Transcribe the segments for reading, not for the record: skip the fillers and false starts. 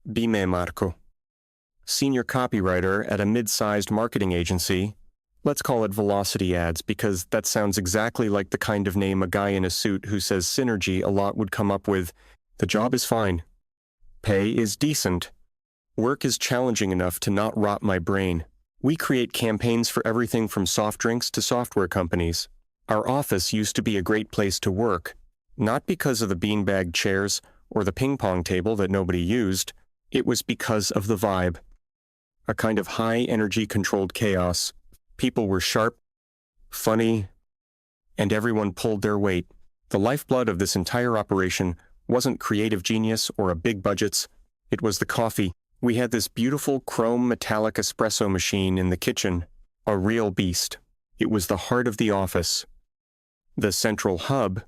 Bime Marco. Senior copywriter at a mid-sized marketing agency. Let's call it Velocity Ads because that sounds exactly like the kind of name a guy in a suit who says synergy a lot would come up with. The job is fine. Pay is decent. Work is challenging enough to not rot my brain. We create campaigns for everything from soft drinks to software companies. Our office used to be a great place to work, not because of the beanbag chairs or the ping pong table that nobody used. It was because of the vibe. A kind of high-energy controlled chaos. People were sharp, funny, and everyone pulled their weight. The lifeblood of this entire operation wasn't creative genius or big budgets. It was the coffee. We had this beautiful chrome metallic espresso machine in the kitchen, a real beast. It was the heart of the office. The central hub,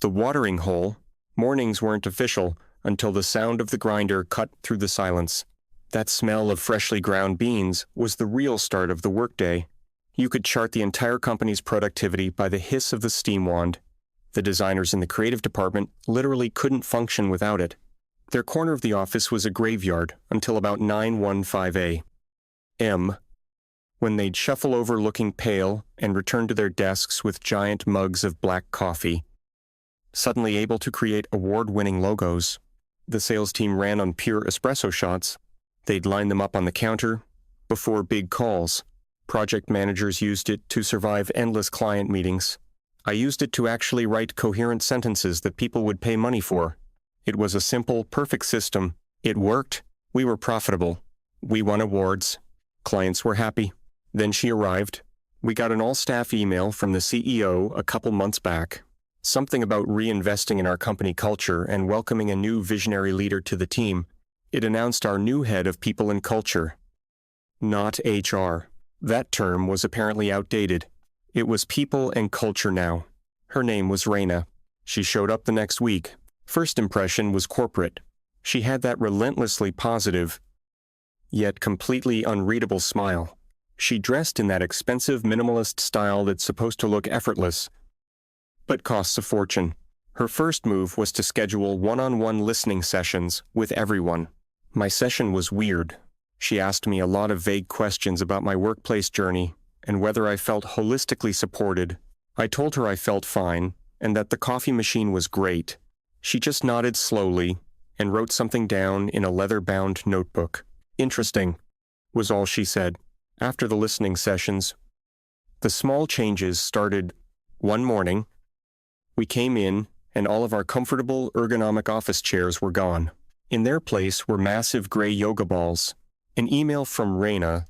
the watering hole. Mornings weren't official until the sound of the grinder cut through the silence. That smell of freshly ground beans was the real start of the workday. You could chart the entire company's productivity by the hiss of the steam wand. The designers in the creative department literally couldn't function without it. Their corner of the office was a graveyard until about 9:15 a.m., when they'd shuffle over looking pale and return to their desks with giant mugs of black coffee. Suddenly able to create award-winning logos. The sales team ran on pure espresso shots. They'd line them up on the counter before big calls. Project managers used it to survive endless client meetings. I used it to actually write coherent sentences that people would pay money for. It was a simple, perfect system. It worked. We were profitable. We won awards. Clients were happy. Then she arrived. We got an all-staff email from the CEO a couple months back. Something about reinvesting in our company culture and welcoming a new visionary leader to the team. It announced our new head of people and culture. Not HR. That term was apparently outdated. It was people and culture now. Her name was Raina. She showed up the next week. First impression was corporate. She had that relentlessly positive, yet completely unreadable smile. She dressed in that expensive minimalist style that's supposed to look effortless, but costs a fortune. Her first move was to schedule one-on-one listening sessions with everyone. My session was weird. She asked me a lot of vague questions about my workplace journey and whether I felt holistically supported. I told her I felt fine and that the coffee machine was great. She just nodded slowly and wrote something down in a leather-bound notebook. Interesting, was all she said. After the listening sessions, the small changes started. One morning, we came in and all of our comfortable, ergonomic office chairs were gone. In their place were massive gray yoga balls. An email from Raina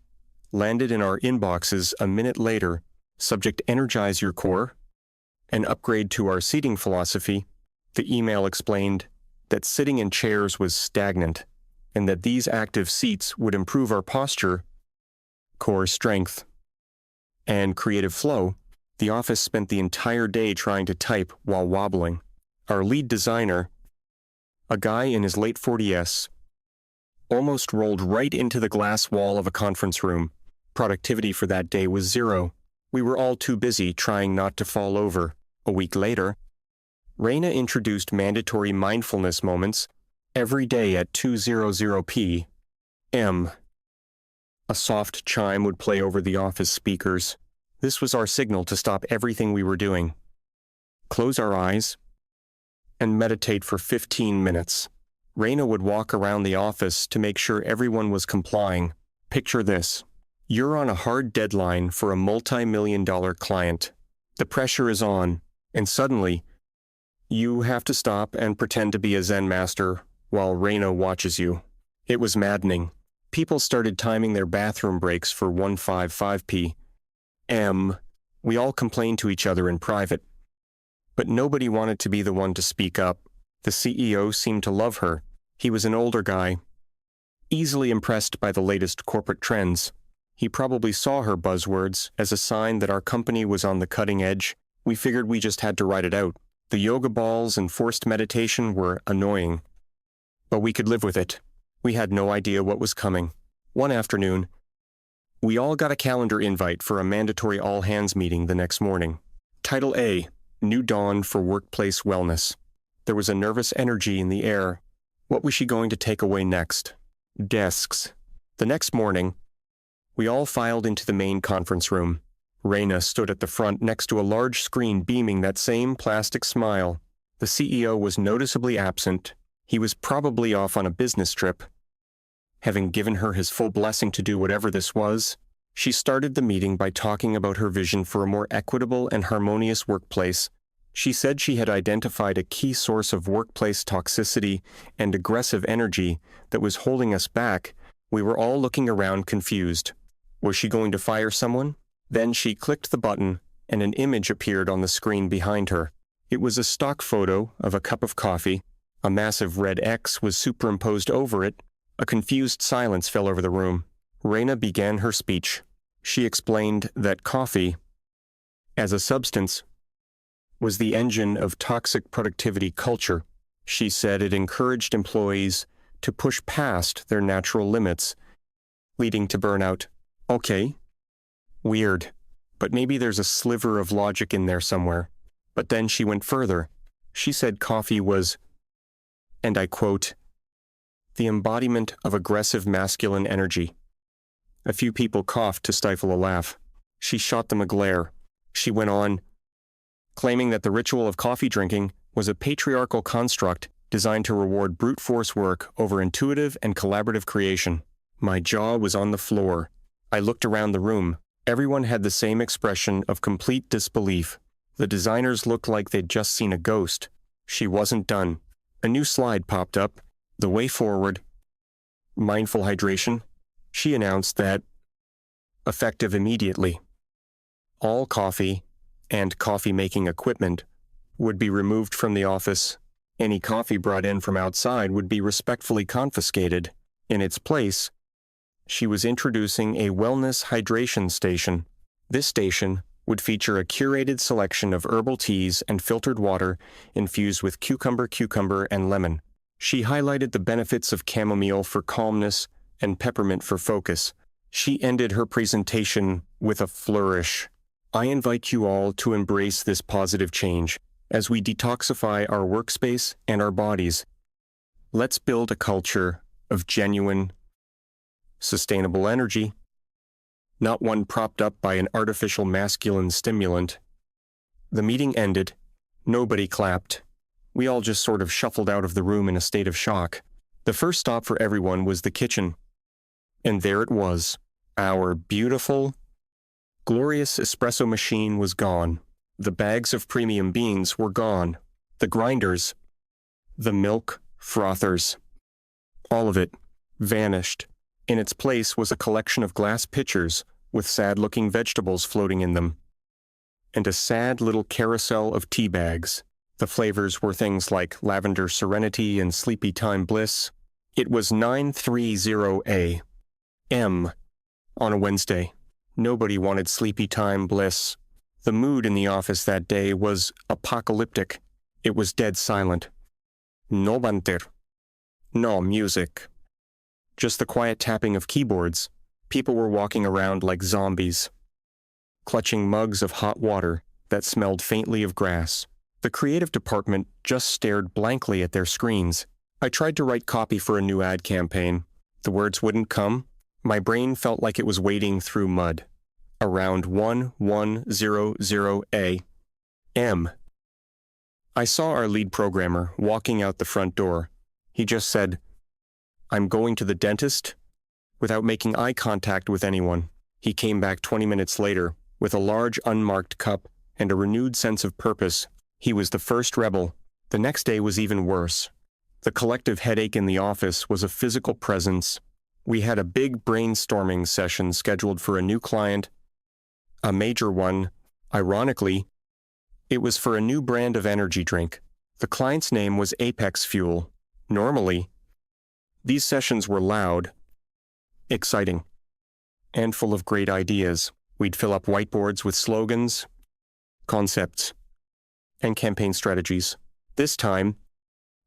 landed in our inboxes a minute later. Subject: energize your core. An upgrade to our seating philosophy. The email explained that sitting in chairs was stagnant and that these active seats would improve our posture, core strength, and creative flow. The office spent the entire day trying to type while wobbling. Our lead designer, a guy in his late 40s, almost rolled right into the glass wall of a conference room. Productivity for that day was zero. We were all too busy trying not to fall over. A week later, Raina introduced mandatory mindfulness moments every day at 2:00 p.m. A soft chime would play over the office speakers. This was our signal to stop everything we were doing, close our eyes, and meditate for 15 minutes. Raina would walk around the office to make sure everyone was complying. Picture this. You're on a hard deadline for a multi-million-dollar client. The pressure is on, and suddenly, you have to stop and pretend to be a Zen master while Raina watches you. It was maddening. People started timing their bathroom breaks for 1:55 p.m. We all complained to each other in private. But nobody wanted to be the one to speak up. The CEO seemed to love her. He was an older guy, easily impressed by the latest corporate trends. He probably saw her buzzwords as a sign that our company was on the cutting edge. We figured we just had to ride it out. The yoga balls and forced meditation were annoying, but we could live with it. We had no idea what was coming. One afternoon, we all got a calendar invite for a mandatory all-hands meeting the next morning. Title A, New Dawn for Workplace Wellness. There was a nervous energy in the air, What was she going to take away next? Desks. The next morning, we all filed into the main conference room. Raina stood at the front next to a large screen beaming that same plastic smile. The CEO was noticeably absent. He was probably off on a business trip. Having given her his full blessing to do whatever this was, she started the meeting by talking about her vision for a more equitable and harmonious workplace. She said she had identified a key source of workplace toxicity and aggressive energy that was holding us back. We were all looking around confused. Was she going to fire someone? Then she clicked the button, and an image appeared on the screen behind her. It was a stock photo of a cup of coffee. A massive red X was superimposed over it. A confused silence fell over the room. Raina began her speech. She explained that coffee, as a substance, was the engine of toxic productivity culture. She said it encouraged employees to push past their natural limits, leading to burnout. Okay. Weird. But maybe there's a sliver of logic in there somewhere. But then she went further. She said coffee was, and I quote, the embodiment of aggressive masculine energy. A few people coughed to stifle a laugh. She shot them a glare. She went on, claiming that the ritual of coffee drinking was a patriarchal construct designed to reward brute force work over intuitive and collaborative creation. My jaw was on the floor. I looked around the room. Everyone had the same expression of complete disbelief. The designers looked like they'd just seen a ghost. She wasn't done. A new slide popped up. The way forward. Mindful hydration. She announced that, effective immediately, all coffee and coffee-making equipment would be removed from the office. Any coffee brought in from outside would be respectfully confiscated. In its place, she was introducing a wellness hydration station. This station would feature a curated selection of herbal teas and filtered water infused with cucumber, and lemon. She highlighted the benefits of chamomile for calmness and peppermint for focus. She ended her presentation with a flourish. I invite you all to embrace this positive change as we detoxify our workspace and our bodies. Let's build a culture of genuine, sustainable energy, not one propped up by an artificial masculine stimulant. The meeting ended. Nobody clapped. We all just sort of shuffled out of the room in a state of shock. The first stop for everyone was the kitchen. And there it was. Our beautiful, glorious espresso machine was gone. The bags of premium beans were gone. The grinders, the milk frothers, all of it vanished. In its place was a collection of glass pitchers with sad-looking vegetables floating in them, and a sad little carousel of tea bags. The flavors were things like lavender serenity and sleepy time bliss. It was 9:30 a.m. on a Wednesday. Nobody wanted sleepy time bliss. The mood in the office that day was apocalyptic. It was dead silent. No banter. No music. Just the quiet tapping of keyboards. People were walking around like zombies, clutching mugs of hot water that smelled faintly of grass. The creative department just stared blankly at their screens. I tried to write copy for a new ad campaign. The words wouldn't come. My brain felt like it was wading through mud. Around 1100 a.m. I saw our lead programmer walking out the front door. He just said, "I'm going to the dentist," without making eye contact with anyone. He came back 20 minutes later with a large unmarked cup and a renewed sense of purpose. He was the first rebel. The next day was even worse. The collective headache in the office was a physical presence. We had a big brainstorming session scheduled for a new client, a major one. Ironically, it was for a new brand of energy drink. The client's name was Apex Fuel. Normally, these sessions were loud, exciting, and full of great ideas. We'd fill up whiteboards with slogans, concepts, and campaign strategies. This time,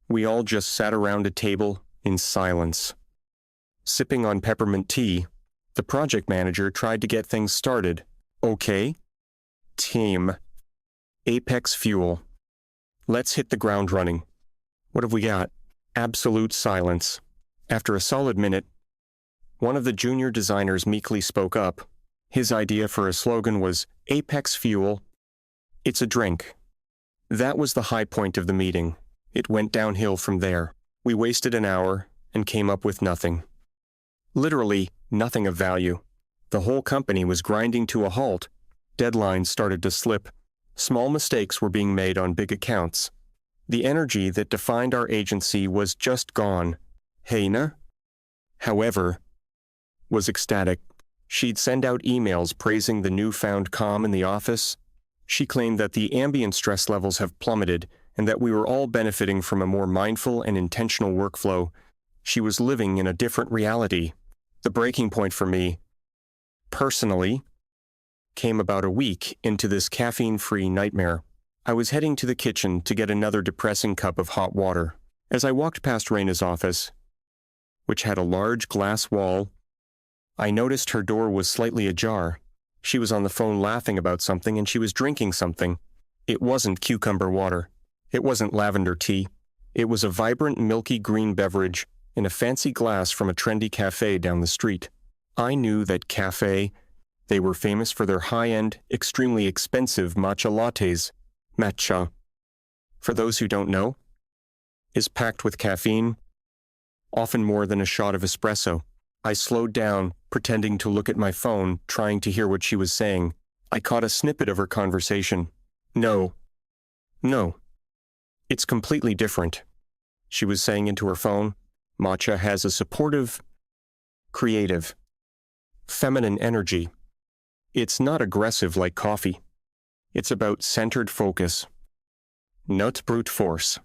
we all just sat around a table in silence. Sipping on peppermint tea, the project manager tried to get things started. Okay, team, Apex Fuel. Let's hit the ground running. What have we got? Absolute silence. After a solid minute, one of the junior designers meekly spoke up. His idea for a slogan was Apex Fuel. It's a drink. That was the high point of the meeting. It went downhill from there. We wasted an hour and came up with nothing. Literally nothing of value. The whole company was grinding to a halt. Deadlines started to slip. Small mistakes were being made on big accounts. The energy that defined our agency was just gone. Heina, however, was ecstatic. She'd send out emails praising the newfound calm in the office. She claimed that the ambient stress levels have plummeted and that we were all benefiting from a more mindful and intentional workflow. She was living in a different reality. The breaking point for me, personally, came about a week into this caffeine-free nightmare. I was heading to the kitchen to get another depressing cup of hot water. As I walked past Raina's office, which had a large glass wall, I noticed her door was slightly ajar. She was on the phone laughing about something and she was drinking something. It wasn't cucumber water. It wasn't lavender tea. It was a vibrant, milky green beverage in a fancy glass from a trendy cafe down the street. I knew that cafe, they were famous for their high-end, extremely expensive matcha lattes. Matcha, for those who don't know, is packed with caffeine, often more than a shot of espresso. I slowed down, pretending to look at my phone, trying to hear what she was saying. I caught a snippet of her conversation. No. It's completely different. She was saying into her phone, matcha has a supportive, creative, feminine energy. It's not aggressive like coffee. It's about centered focus, not brute force.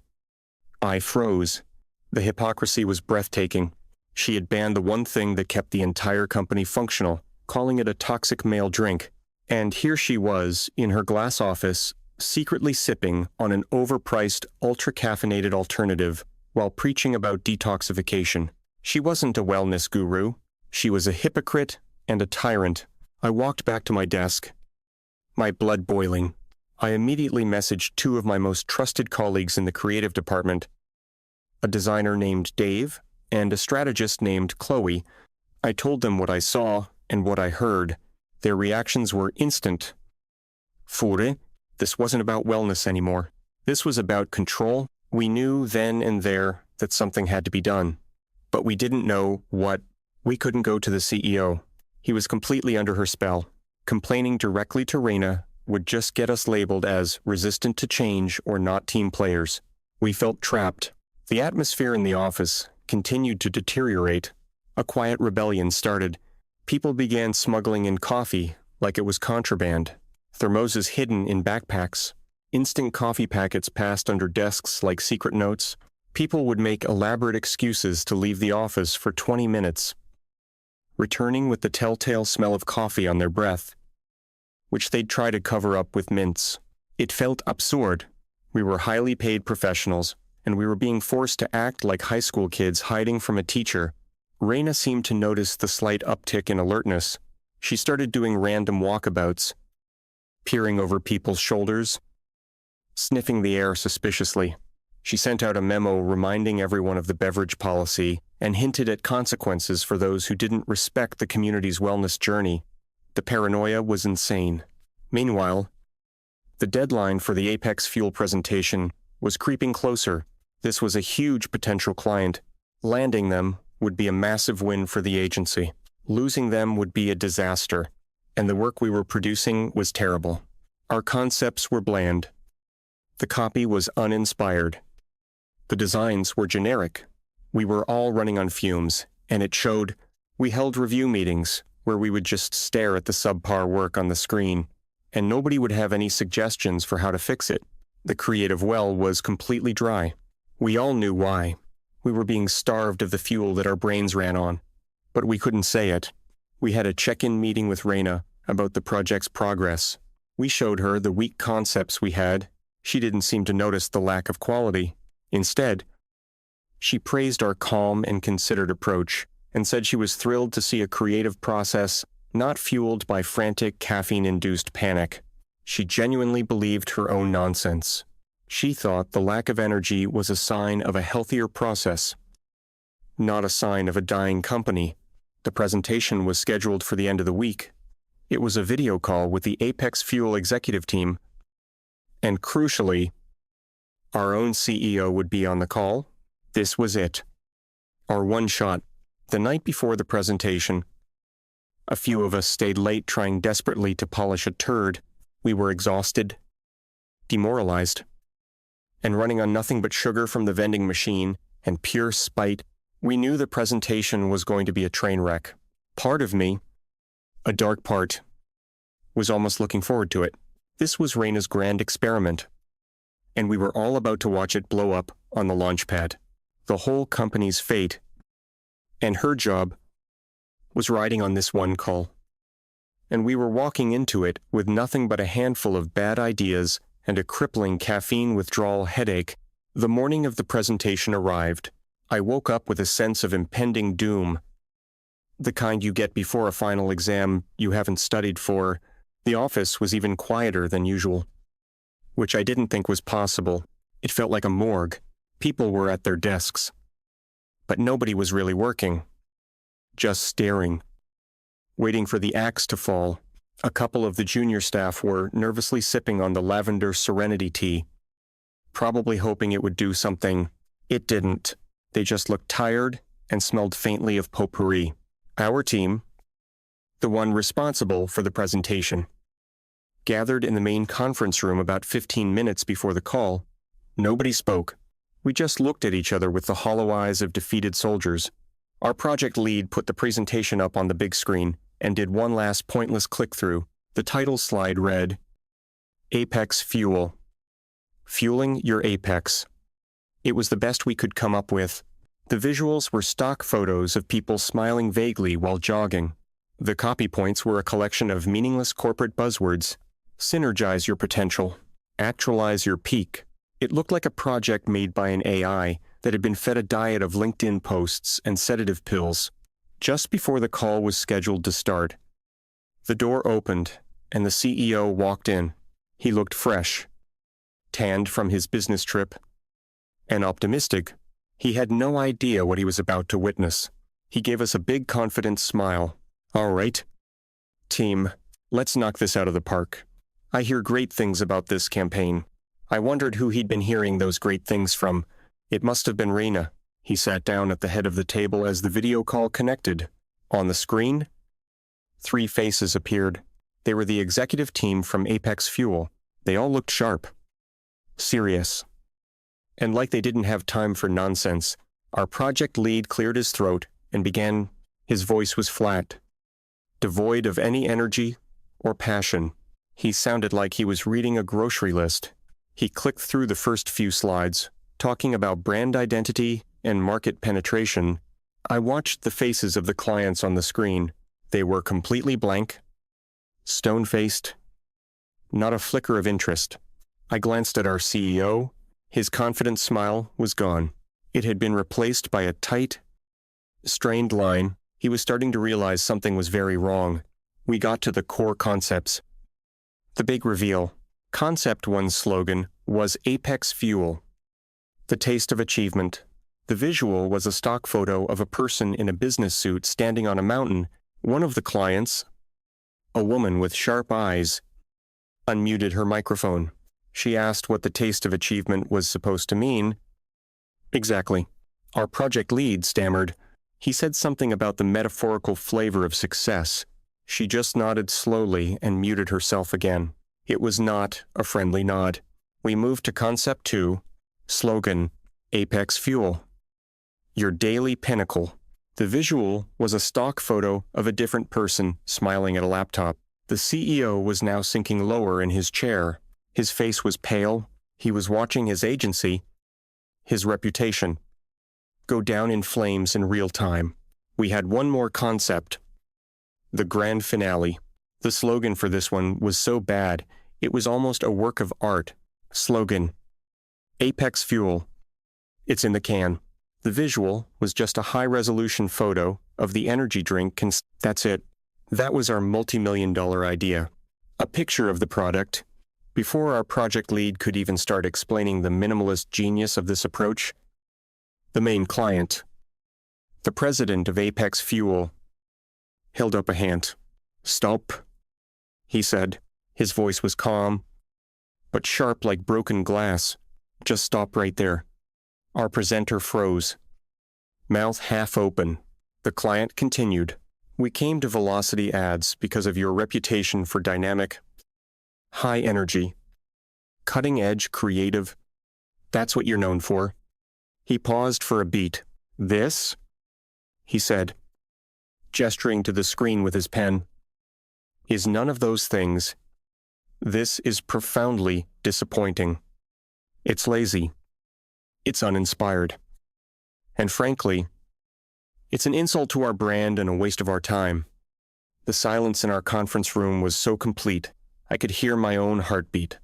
I froze. The hypocrisy was breathtaking. She had banned the one thing that kept the entire company functional, calling it a toxic male drink. And here she was, in her glass office, secretly sipping on an overpriced, ultra-caffeinated alternative while preaching about detoxification. She wasn't a wellness guru. She was a hypocrite and a tyrant. I walked back to my desk, my blood boiling. I immediately messaged two of my most trusted colleagues in the creative department, a designer named Dave and a strategist named Chloe. I told them what I saw and what I heard. Their reactions were instant. Fure, this wasn't about wellness anymore. This was about control. We knew then and there that something had to be done, but we didn't know what. We couldn't go to the CEO. He was completely under her spell. Complaining directly to Raina would just get us labeled as resistant to change or not team players. We felt trapped. The atmosphere in the office continued to deteriorate. A quiet rebellion started. People began smuggling in coffee like it was contraband. Thermoses hidden in backpacks. Instant coffee packets passed under desks like secret notes. People would make elaborate excuses to leave the office for 20 minutes, returning with the telltale smell of coffee on their breath, which they'd try to cover up with mints. It felt absurd. We were highly paid professionals, and we were being forced to act like high school kids hiding from a teacher. Raina seemed to notice the slight uptick in alertness. She started doing random walkabouts, peering over people's shoulders, sniffing the air suspiciously. She sent out a memo reminding everyone of the beverage policy and hinted at consequences for those who didn't respect the community's wellness journey. The paranoia was insane. Meanwhile, the deadline for the Apex Fuel presentation was creeping closer. This was a huge potential client. Landing them would be a massive win for the agency. Losing them would be a disaster, and the work we were producing was terrible. Our concepts were bland. The copy was uninspired. The designs were generic. We were all running on fumes, and it showed. We held review meetings where we would just stare at the subpar work on the screen, and nobody would have any suggestions for how to fix it. The creative well was completely dry. We all knew why. We were being starved of the fuel that our brains ran on, but we couldn't say it. We had a check-in meeting with Raina about the project's progress. We showed her the weak concepts we had. She didn't seem to notice the lack of quality. Instead, she praised our calm and considered approach and said she was thrilled to see a creative process not fueled by frantic caffeine-induced panic. She genuinely believed her own nonsense. She thought the lack of energy was a sign of a healthier process, not a sign of a dying company. The presentation was scheduled for the end of the week. It was a video call with the Apex Fuel executive team, and crucially, our own CEO would be on the call. This was it. Our one shot. The night before the presentation, a few of us stayed late trying desperately to polish a turd. We were exhausted, demoralized, and running on nothing but sugar from the vending machine and pure spite. We knew the presentation was going to be a train wreck. Part of me, a dark part, was almost looking forward to it. This was Raina's grand experiment, and we were all about to watch it blow up on the launch pad. The whole company's fate, and her job, was riding on this one call. And we were walking into it with nothing but a handful of bad ideas and a crippling caffeine withdrawal headache. The morning of the presentation arrived. I woke up with a sense of impending doom, the kind you get before a final exam you haven't studied for. The office was even quieter than usual, which I didn't think was possible. It felt like a morgue. People were at their desks, but nobody was really working, just staring, waiting for the axe to fall. A couple of the junior staff were nervously sipping on the lavender serenity tea, probably hoping it would do something. It didn't. They just looked tired and smelled faintly of potpourri. Our team, the one responsible for the presentation, gathered in the main conference room about 15 minutes before the call. Nobody spoke. We just looked at each other with the hollow eyes of defeated soldiers. Our project lead put the presentation up on the big screen and did one last pointless click-through. The title slide read, Apex Fuel. Fueling your Apex. It was the best we could come up with. The visuals were stock photos of people smiling vaguely while jogging. The copy points were a collection of meaningless corporate buzzwords. Synergize your potential. Actualize your peak. It looked like a project made by an AI that had been fed a diet of LinkedIn posts and sedative pills. Just before the call was scheduled to start, the door opened and the CEO walked in. He looked fresh, tanned from his business trip, and optimistic. He had no idea what he was about to witness. He gave us a big confident smile. All right, team, let's knock this out of the park. I hear great things about this campaign. I wondered who he'd been hearing those great things from. It must have been Raina. He sat down at the head of the table as the video call connected. On the screen, 3 faces appeared. They were the executive team from Apex Fuel. They all looked sharp, serious, and like they didn't have time for nonsense. Our project lead cleared his throat and began. His voice was flat, devoid of any energy or passion. He sounded like he was reading a grocery list. He clicked through the first few slides, talking about brand identity and market penetration. I watched the faces of the clients on the screen. They were completely blank, stone-faced, not a flicker of interest. I glanced at our CEO. His confident smile was gone. It had been replaced by a tight, strained line. He was starting to realize something was very wrong. We got to the core concepts. The big reveal. Concept 1's slogan was Apex Fuel, the taste of achievement. The visual was a stock photo of a person in a business suit standing on a mountain. One of the clients, a woman with sharp eyes, unmuted her microphone. She asked what the taste of achievement was supposed to mean. Exactly. Our project lead stammered. He said something about the metaphorical flavor of success. She just nodded slowly and muted herself again. It was not a friendly nod. We moved to Concept 2, slogan, Apex Fuel, your daily pinnacle. The visual was a stock photo of a different person smiling at a laptop. The CEO was now sinking lower in his chair. His face was pale. He was watching his agency, his reputation, go down in flames in real time. We had one more concept, the grand finale. The slogan for this one was so bad, it was almost a work of art. Slogan, Apex Fuel. It's in the can. The visual was just a high-resolution photo of the energy drink. That's it. That was our multi-million-dollar idea. A picture of the product, Before our project lead could even start explaining the minimalist genius of this approach, the main client, the president of Apex Fuel, held up a hand. "Stop," he said. His voice was calm, but sharp like broken glass. "Just stop right there." Our presenter froze, mouth half open. The client continued. "We came to Velocity Ads because of your reputation for dynamic, high energy, cutting-edge, creative. That's what you're known for." He paused for a beat. "This," he said, gesturing to the screen with his pen, "is none of those things. This is profoundly disappointing. It's lazy. It's uninspired. And frankly, it's an insult to our brand and a waste of our time." The silence in our conference room was so complete, I could hear my own heartbeat.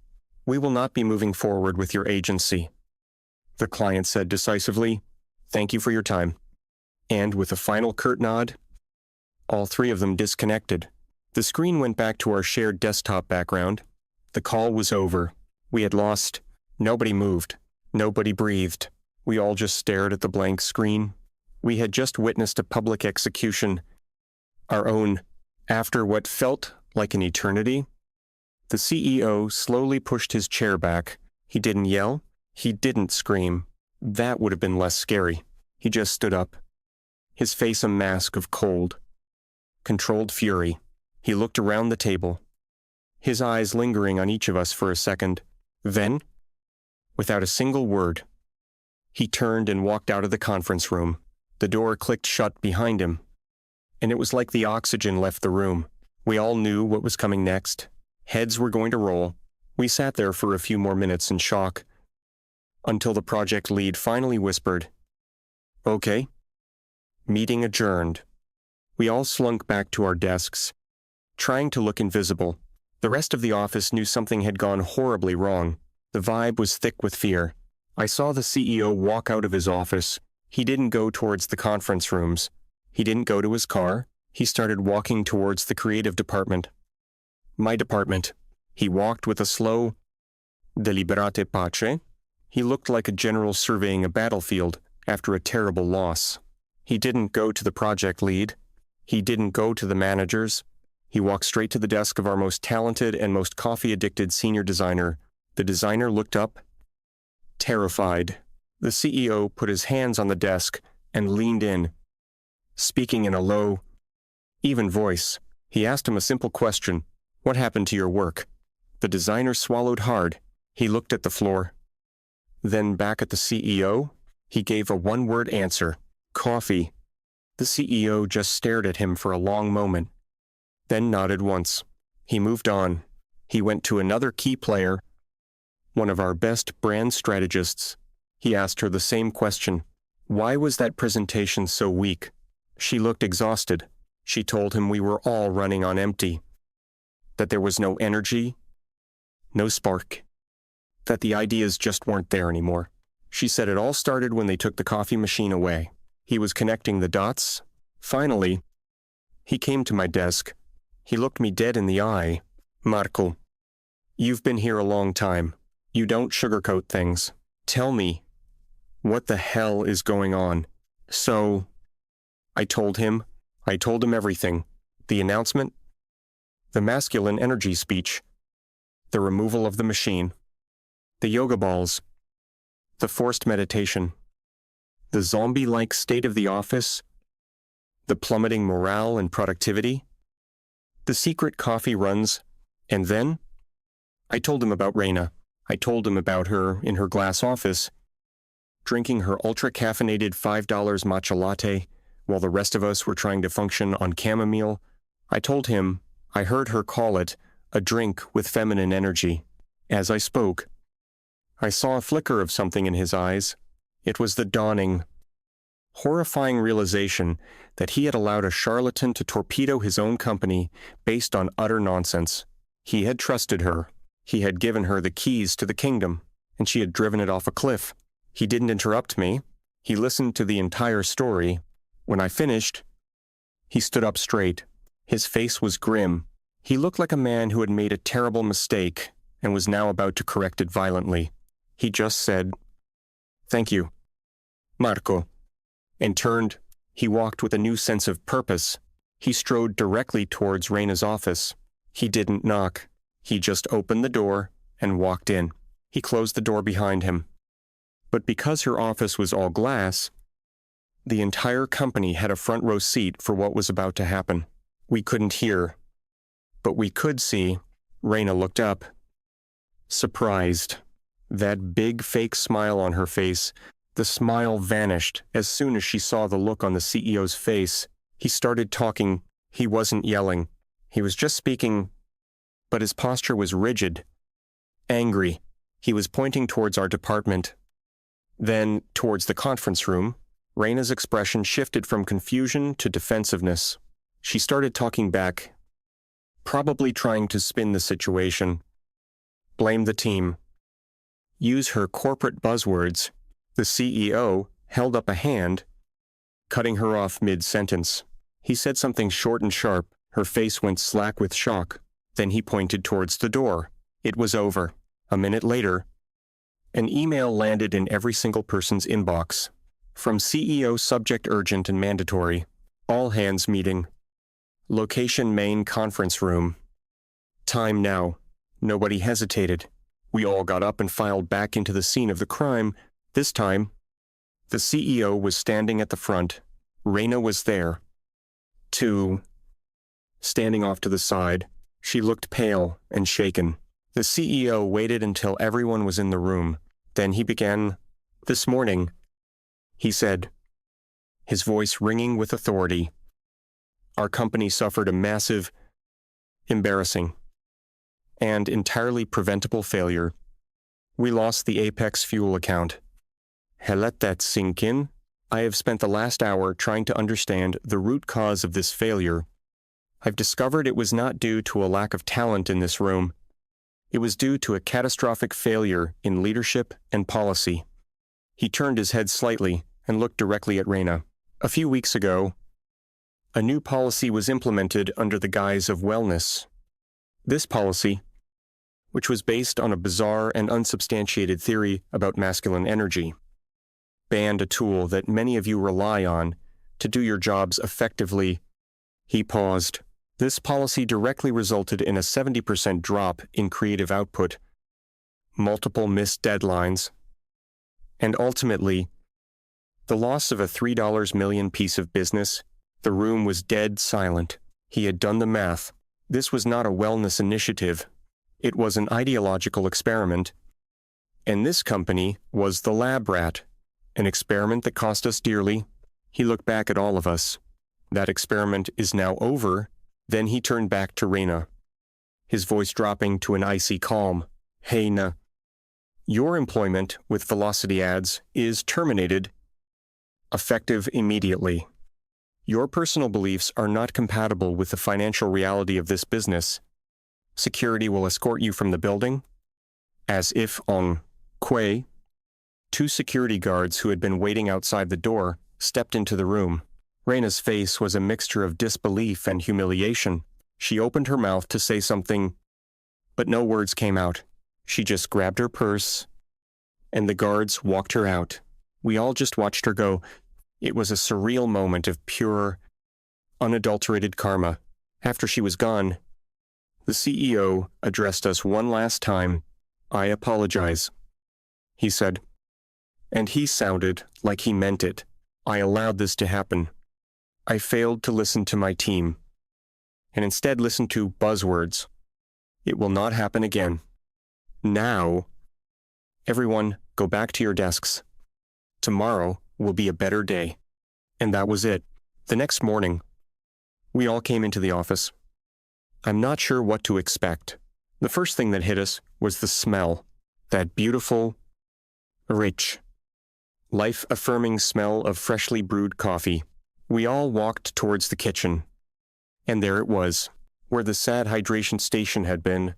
"We will not be moving forward with your agency," the client said decisively. "Thank you for your time." And with a final curt nod, all three of them disconnected. The screen went back to our shared desktop background. The call was over. We had lost. Nobody moved. Nobody breathed. We all just stared at the blank screen. We had just witnessed a public execution, our own, after what felt like an eternity. The CEO slowly pushed his chair back. He didn't yell. He didn't scream. That would have been less scary. He just stood up, his face a mask of cold, controlled fury. He looked around the table, his eyes lingering on each of us for a second. Then, without a single word, he turned and walked out of the conference room. The door clicked shut behind him, and it was like the oxygen left the room. We all knew what was coming next. Heads were going to roll. We sat there for a few more minutes in shock, until the project lead finally whispered, "Okay." Meeting adjourned. We all slunk back to our desks, trying to look invisible. The rest of the office knew something had gone horribly wrong. The vibe was thick with fear. I saw the CEO walk out of his office. He didn't go towards the conference rooms. He didn't go to his car. He started walking towards the creative department. My department. He walked with a slow, deliberate pace. He looked like a general surveying a battlefield after a terrible loss. He didn't go to the project lead. He didn't go to the managers. He walked straight to the desk of our most talented and most coffee-addicted senior designer. The designer looked up, terrified. The CEO put his hands on the desk and leaned in, speaking in a low, even voice. He asked him a simple question: "What happened to your work?" The designer swallowed hard. He looked at the floor, then back at the CEO. He gave a one-word answer: "Coffee." The CEO just stared at him for a long moment, then nodded once. He moved on. He went to another key player, one of our best brand strategists. He asked her the same question. Why was that presentation so weak? She looked exhausted. She told him we were all running on empty, that there was no energy, no spark, that the ideas just weren't there anymore. She said it all started when they took the coffee machine away. He was connecting the dots. Finally, he came to my desk. He looked me dead in the eye. "Marco, you've been here a long time. You don't sugarcoat things. Tell me, what the hell is going on?" So, I told him everything. The announcement, the masculine energy speech, the removal of the machine, the yoga balls, the forced meditation, the zombie-like state of the office, the plummeting morale and productivity, the secret coffee runs, and then I told him about Reina. I told him about her in her glass office, drinking her ultra-caffeinated $5 matcha latte while the rest of us were trying to function on chamomile. I told him I heard her call it a drink with feminine energy. As I spoke, I saw a flicker of something in his eyes. It was the dawning, horrifying realization that he had allowed a charlatan to torpedo his own company based on utter nonsense. He had trusted her. He had given her the keys to the kingdom, and she had driven it off a cliff. He didn't interrupt me. He listened to the entire story. When I finished, he stood up straight. His face was grim. He looked like a man who had made a terrible mistake and was now about to correct it violently. He just said, "Thank you, Marco," and turned. He walked with a new sense of purpose. He strode directly towards Reina's office. He didn't knock. He just opened the door and walked in. He closed the door behind him. But because her office was all glass, the entire company had a front row seat for what was about to happen. We couldn't hear, but we could see. Reina looked up, surprised. That big fake smile on her face, the smile vanished as soon as she saw the look on the CEO's face. He started talking. He wasn't yelling. He was just speaking, but his posture was rigid, angry. He was pointing towards our department, then towards the conference room. Reina's expression shifted from confusion to defensiveness. She started talking back, probably trying to spin the situation, blame the team, use her corporate buzzwords. The CEO held up a hand, cutting her off mid-sentence. He said something short and sharp. Her face went slack with shock. Then he pointed towards the door. It was over. A minute later, an email landed in every single person's inbox. From CEO, subject urgent and mandatory. All hands meeting. Location main conference room. Time now. Nobody hesitated. We all got up and filed back into the scene of the crime. This time, the CEO was standing at the front. Reina was there, too. Standing off to the side, she looked pale and shaken. The CEO waited until everyone was in the room. Then he began, "This morning," he said, his voice ringing with authority, "our company suffered a massive, embarrassing, and entirely preventable failure. We lost the Apex fuel account. Let that sink in. I have spent the last hour trying to understand the root cause of this failure. I've discovered it was not due to a lack of talent in this room. It was due to a catastrophic failure in leadership and policy." He turned his head slightly and looked directly at Reina. A few weeks ago, a new policy was implemented under the guise of wellness. This policy, which was based on a bizarre and unsubstantiated theory about masculine energy, banned a tool that many of you rely on to do your jobs effectively. He paused. This policy directly resulted in a 70% drop in creative output, multiple missed deadlines, and ultimately, the loss of a $3 million piece of business. The room was dead silent. He had done the math. This was not a wellness initiative. It was an ideological experiment. And this company was the lab rat, an experiment that cost us dearly. He looked back at all of us. That experiment is now over. Then he turned back to Reina, his voice dropping to an icy calm. "Reina, your employment with Velocity Ads is terminated, effective immediately. Your personal beliefs are not compatible with the financial reality of this business. Security will escort you from the building." As if en quay, 2 security guards who had been waiting outside the door stepped into the room. Reina's face was a mixture of disbelief and humiliation. She opened her mouth to say something, but no words came out. She just grabbed her purse, and the guards walked her out. We all just watched her go. It was a surreal moment of pure, unadulterated karma. After she was gone, the CEO addressed us one last time. "I apologize," he said. And he sounded like he meant it. "I allowed this to happen. I failed to listen to my team, and instead listened to buzzwords. It will not happen again. Now, everyone, go back to your desks. Tomorrow will be a better day." And that was it. The next morning, we all came into the office. I'm not sure what to expect. The first thing that hit us was the smell. That beautiful, rich, life-affirming smell of freshly brewed coffee. We all walked towards the kitchen. And there it was, where the sad hydration station had been.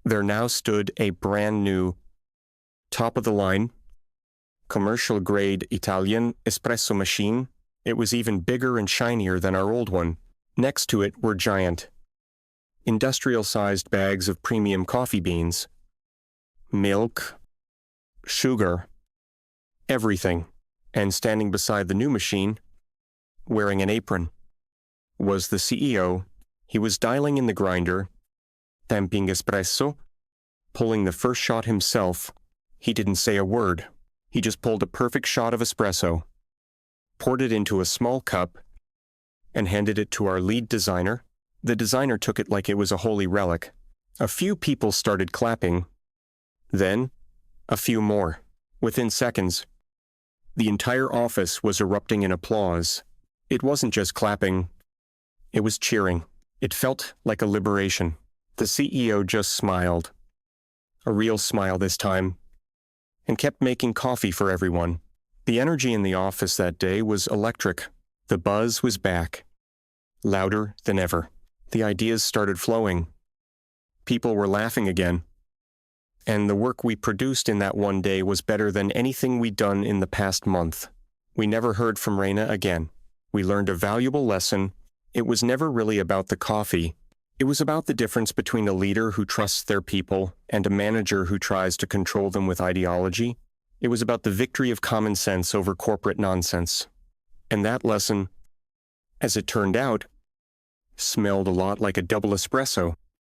There now stood a brand new, top-of-the-line, commercial-grade Italian espresso machine. It was even bigger and shinier than our old one. Next to it were giant, industrial-sized bags of premium coffee beans, milk, sugar, everything, and standing beside the new machine, wearing an apron, was the CEO. He was dialing in the grinder, tamping espresso, pulling the first shot himself. He didn't say a word. He just pulled a perfect shot of espresso, poured it into a small cup, and handed it to our lead designer. The designer took it like it was a holy relic. A few people started clapping. Then, a few more. Within seconds, the entire office was erupting in applause. It wasn't just clapping. It was cheering. It felt like a liberation. The CEO just smiled. A real smile this time, and kept making coffee for everyone. The energy in the office that day was electric. The buzz was back, louder than ever. The ideas started flowing. People were laughing again. And the work we produced in that one day was better than anything we'd done in the past month. We never heard from Reina again. We learned a valuable lesson. It was never really about the coffee. It was about the difference between a leader who trusts their people and a manager who tries to control them with ideology. It was about the victory of common sense over corporate nonsense. And that lesson, as it turned out, smelled a lot like a double espresso.